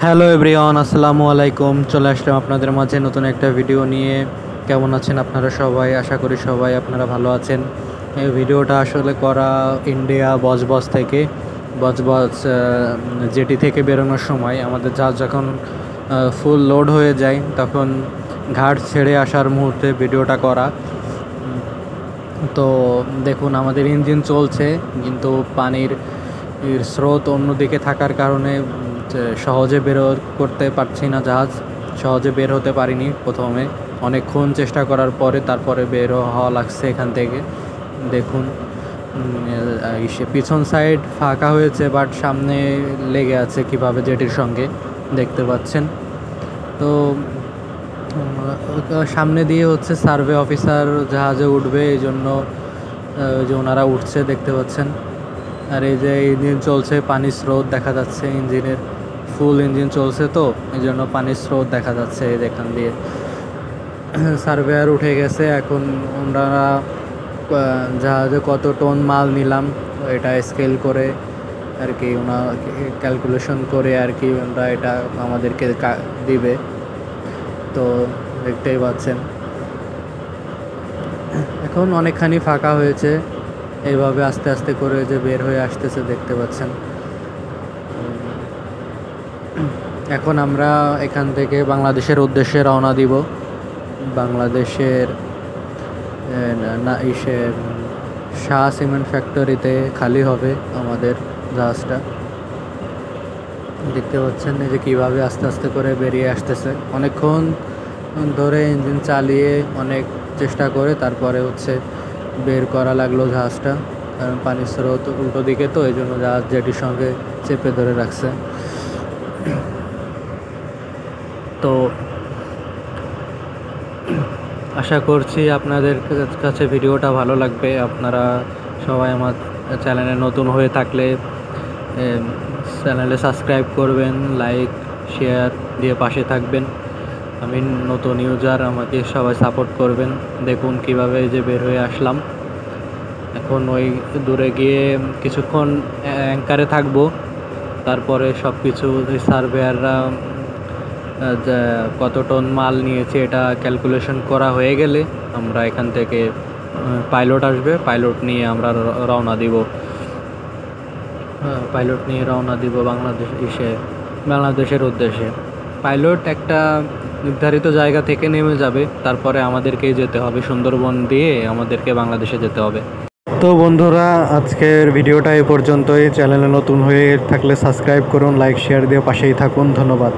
Hello everyone, আসসালামু আলাইকুম। চলে আসলাম আপনাদের মাঝে নতুন একটা ভিডিও নিয়ে। কেমন আছেন আপনারা সবাই? আশা করি সবাই আপনারা ভালো আছেন। এই ভিডিওটা আসলে করা ইন্ডিয়া বজবজ থেকে। বজবজ জেটি থেকে বেরোনোর সময় আমাদের জাহাজ যখন ফুল লোড হয়ে যায় তখন ঘাট ছেড়ে আসার মুহূর্তে ভিডিওটা করা। তো দেখুন, আমাদের ইঞ্জিন চলছে কিন্তু পানির স্রোত অন্যদিকে থাকার কারণে সহজে করতে পারছি না। জাহাজ সহজে বের হতে পারিনি। প্রথমে অনেকক্ষণ চেষ্টা করার পরে তারপরে বের হওয়া লাগছে এখান থেকে। দেখুন, পিছন সাইড ফাঁকা হয়েছে, বাট সামনে লেগে আছে কিভাবে জেটির সঙ্গে দেখতে পাচ্ছেন। তো সামনে দিয়ে হচ্ছে সার্ভে অফিসার জাহাজে উঠবে, এই জন্য যে ওনারা উঠছে দেখতে পাচ্ছেন। আর এই যে ইঞ্জিন চলছে, পানির স্রোত দেখা যাচ্ছে ইঞ্জিনের, ফুল ইঞ্জিন চলছে তো এই জন্য পানির স্রোত দেখা যাচ্ছে এখান দিয়ে। সার্ভেয়ার উঠে গেছে। এখন ওনারা জাহাজে কত টন মাল নিলাম এটা স্কেল করে আর কি, ওনারা ক্যালকুলেশন করে আর কি ওনারা এটা আমাদেরকে দিবে। তো দেখতেই পাচ্ছেন এখন অনেকখানি ফাঁকা হয়েছে। এইভাবে আস্তে আস্তে করে যে বের হয়ে আসতেছে দেখতে পাচ্ছেন। এখন আমরা এখান থেকে বাংলাদেশের উদ্দেশ্যে রওনা দিব। বাংলাদেশের শাহ সিমেন্ট ফ্যাক্টরিতে খালি হবে আমাদের জাহাজটা। দেখতে পাচ্ছেন এই যে কীভাবে আস্তে আস্তে করে বেরিয়ে আসতেছে। অনেকক্ষণ ধরে ইঞ্জিন চালিয়ে অনেক চেষ্টা করে তারপরে হচ্ছে বের করা লাগলো জাহাজটা, কারণ পানির স্রোত উল্টো দিকে তো এই জন্য জাহাজ জেটির সঙ্গে চেপে ধরে রাখছে। তো আশা করছি আপনাদের কাছে ভিডিওটা ভালো লাগবে। আপনারা সবাই আমার চ্যানেলে নতুন হয়ে থাকলে চ্যানেলে সাবস্ক্রাইব করবেন, লাইক শেয়ার দিয়ে পাশে থাকবেন। আমি নতুন ইউজার, আমাকে সবাই সাপোর্ট করবেন। দেখুন কিভাবে যে বের হয়ে আসলাম। এখন ওই দূরে গিয়ে কিছুক্ষণ অ্যাঙ্কারে থাকবো, তারপরে সব কিছু সার্ভেয়াররা কত টন মাল নিয়েছে এটা ক্যালকুলেশন করা হয়ে গেলে আমরা এখান থেকে পাইলট আসবে, পাইলট নিয়ে আমরা রওনা দিব বাংলাদেশের উদ্দেশ্যে। পাইলট একটা নির্ধারিত জায়গা থেকে নেমে যাবে, তারপরে আমাদেরকেই যেতে হবে, সুন্দরবন দিয়ে আমাদেরকে বাংলাদেশে যেতে হবে। তো বন্ধুরা, আজকের ভিডিওটা এ পর্যন্তই। চ্যানেলে নতুন হয়ে থাকলে সাবস্ক্রাইব করুন, লাইক শেয়ার দিয়ে পাশেই থাকুন। ধন্যবাদ।